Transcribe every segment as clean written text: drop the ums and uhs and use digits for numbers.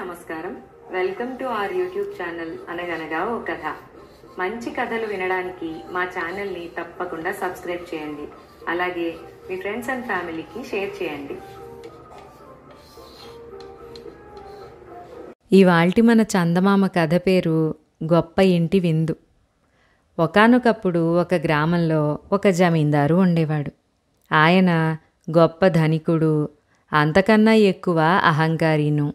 నమస్కారం. Welcome to our YouTube channel అనగనగా ఓ కథ. మంచి కథలు వినడానికి మా ఛానల్ని తప్పకుండా సబ్స్క్రైబ్ చేయండి. అలాగే మీ ఫ్రెండ్స్ అండ్ ఫ్యామిలీకి షేర్ చేయండి. ఇవాల్టి మన చందమామ కథ పేరు గొప్ప ఇంటి విందు. ఒకానొకప్పుడు ఒక గ్రామంలో ఒక జమీందారు ఉండేవాడు. ఆయన గొప్ప ధనికుడు, అంతకన్నా ఎక్కువ అహంకారీను.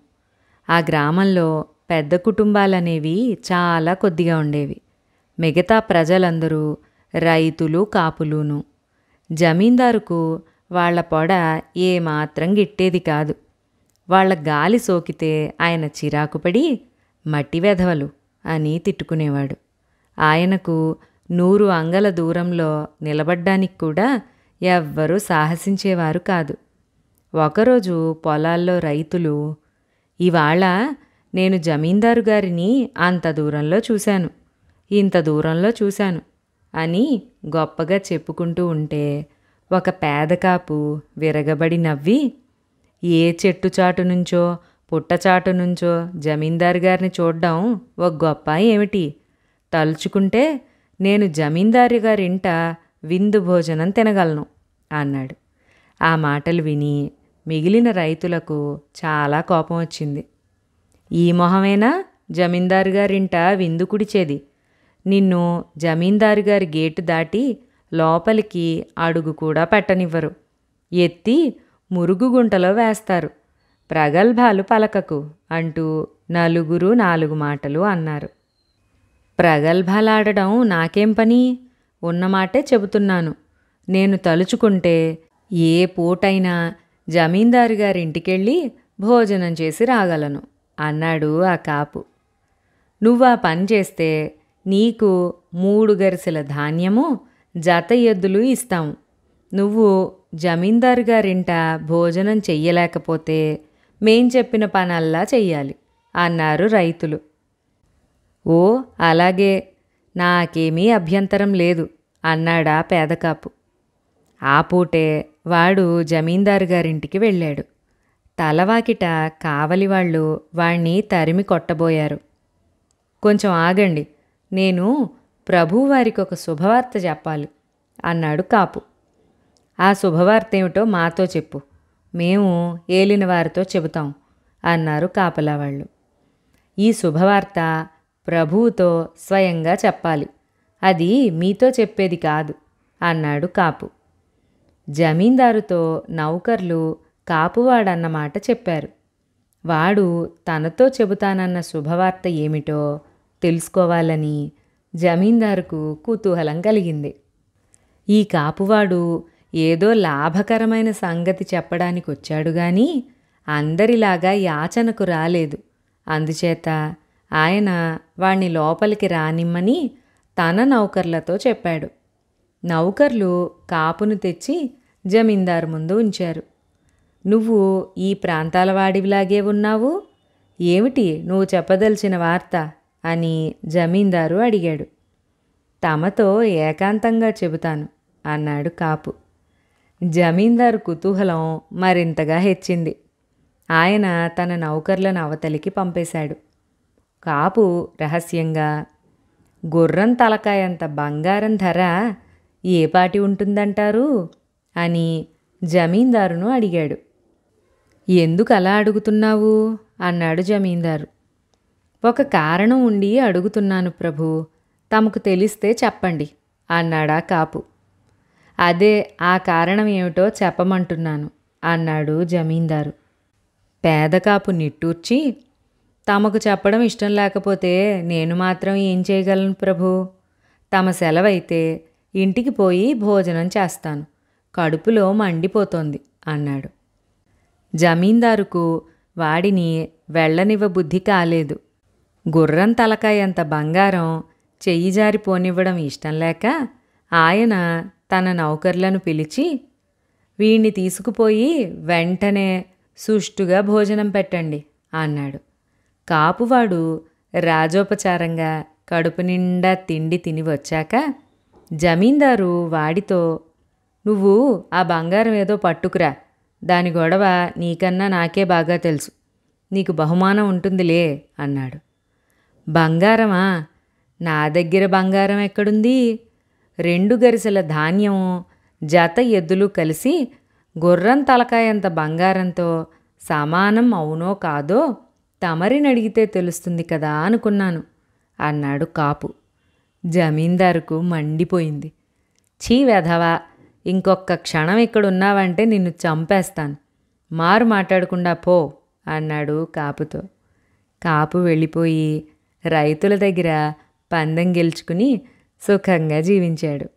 ఆ గ్రామంలో పెద్ద కుటుంబాలనేవి చాలా కొద్దిగా ఉండేవి. మిగతా ప్రజలందరూ రైతులు, కాపులును. జమీందారుకు వాళ్ల పొడ ఏమాత్రం గిట్టేది కాదు. వాళ్ల గాలి సోకితే ఆయన చిరాకుపడి మట్టి వెధవలు అని తిట్టుకునేవాడు. ఆయనకు 100 అంగల దూరంలో నిలబడ్డానికి కూడా ఎవ్వరూ సాహసించేవారు కాదు. ఒకరోజు పొలాల్లో రైతులు, ఇవాళ నేను జమీందారు గారిని అంత దూరంలో చూశాను, ఇంత దూరంలో చూశాను అని గొప్పగా చెప్పుకుంటూ ఉంటే ఒక పేదకాపు విరగబడి నవ్వి, ఏ చెట్టు చాటు నుంచో పుట్టచాటు నుంచో జమీందారు గారిని చూడ్డం ఒక గొప్ప ఏమిటి? తలుచుకుంటే నేను జమీందారు గారింట విందు భోజనం తినగలను అన్నాడు. ఆ మాటలు విని మిగిలిన రైతులకు చాలా కోపం వచ్చింది. ఈ మొహమేనా జమీందారు గారింట విందు కుడిచేది? నిన్ను జమీందారు గారి గేటు దాటి లోపలికి అడుగు కూడా పెట్టనివ్వరు. ఎత్తి మురుగుగుంటలో వేస్తారు. ప్రగల్భాలు పలకకు అంటూ నలుగురు 4 మాటలు అన్నారు. ప్రగల్భాలాడడం నాకేం పని? ఉన్నమాటే చెబుతున్నాను. నేను తలుచుకుంటే ఏ పూటైనా జమీందారు గారింటికెళ్ళి భోజనం చేసి రాగలను అన్నాడు ఆ కాపు. నువ్వా పని చేస్తే నీకు 3 గరిసెల ధాన్యము, జత ఎద్దులు ఇస్తాము. నువ్వు జమీందారు గారింట భోజనం చెయ్యలేకపోతే మేం చెప్పిన పనల్లా చెయ్యాలి అన్నారు రైతులు. ఓ అలాగే, నాకేమీ అభ్యంతరం లేదు అన్నాడా పేదకాపు. ఆ పూటే వాడు జమీందారు గారింటికి వెళ్ళాడు. తలవాకిట కావలివాళ్ళు వాణ్ణి తరిమి కొట్టబోయారు. కొంచెం ఆగండి, నేను ప్రభువారికి ఒక శుభవార్త చెప్పాలి అన్నాడు కాపు. ఆ శుభవార్త ఏమిటో మాతో చెప్పు, మేము ఏలిన వారితో చెబుతాం అన్నారు కాపలావాళ్ళు. ఈ శుభవార్త ప్రభువుతో స్వయంగా చెప్పాలి, అది మీతో చెప్పేది కాదు అన్నాడు కాపు. జమీందారుతో నౌకర్లు కాపువాడన్నమాట చెప్పారు. వాడు తనతో చెబుతానన్న శుభవార్త ఏమిటో తెలుసుకోవాలని జమీందారుకు కుతూహలం కలిగింది. ఈ కాపువాడు ఏదో లాభకరమైన సంగతి చెప్పడానికి వచ్చాడు గాని అందరిలాగా యాచనకు రాలేదు. అందుచేత ఆయన వాణ్ణి లోపలికి రానిమ్మని తన నౌకర్లతో చెప్పాడు. నౌకర్లు కాపును తెచ్చి జమీందారు ముందు ఉంచారు. నువ్వు ఈ ప్రాంతాల వాడివిలాగే ఉన్నావు, ఏమిటి నువ్వు చెప్పదలిచిన వార్త అని జమీందారు అడిగాడు. తమతో ఏకాంతంగా చెబుతాను అన్నాడు కాపు. జమీందారు కుతూహలం మరింతగా హెచ్చింది. ఆయన తన నౌకర్లను అవతలికి పంపేశాడు. కాపు రహస్యంగా, గుర్రం తలకాయంత బంగారం ధర ఏ పాటి ఉంటుందంటారు అని జమీందారును అడిగాడు. ఎందుకు అలా అడుగుతున్నావు అన్నాడు జమీందారు. ఒక కారణం ఉండి అడుగుతున్నాను ప్రభు, తమకు తెలిస్తే చెప్పండి అన్నాడా కాపు. అదే ఆ కారణం ఏమిటో చెప్పమంటున్నాను అన్నాడు జమీందారు. పేదకాపు నిట్టూర్చి, తమకు చెప్పడం ఇష్టం లేకపోతే నేను మాత్రం ఏం చేయగలను ప్రభు? తమ సెలవైతే ఇంటికి పోయి భోజనం చేస్తాను, కడుపులో మండిపోతోంది అన్నాడు. జమీందారుకు వాడిని వెళ్ళనివ్వ బుద్ధి కాలేదు. గుర్రం తలకాయంత బంగారం చెయ్యి జారిపోనివ్వడం ఇష్టం లేక ఆయన తన నౌకర్లను పిలిచి, వీణ్ణి తీసుకుపోయి వెంటనే సుష్టుగా భోజనం పెట్టండి అన్నాడు. కాపువాడు రాజోపచారంగా కడుపు నిండా తిండి తిని వచ్చాక జమీందారు వాడితో, నువ్వు ఆ బంగారం ఏదో పట్టుకురా, దాని గొడవ నీకన్నా నాకే బాగా తెలుసు. నీకు బహుమానం ఉంటుందిలే అన్నాడు. బంగారమా? నా దగ్గర బంగారం ఎక్కడుంది? 2 గరిసెల ధాన్యం, జత ఎద్దులు కలిసి గుర్రం తలకాయంత బంగారంతో సమానం అవునో కాదో తమరినడిగితే తెలుస్తుంది కదా అనుకున్నాను అన్నాడు కాపు. జమీందారుకు మండిపోయింది. ఛీ వెధవా, ఇంకొక్క క్షణం ఇక్కడున్నావంటే నిన్ను చంపేస్తాను, మారు మాట్లాడకుండా పో అన్నాడు కాపుతో. కాపు వెళ్ళిపోయి రైతుల దగ్గర పందెం గెలుచుకుని సుఖంగా జీవించాడు.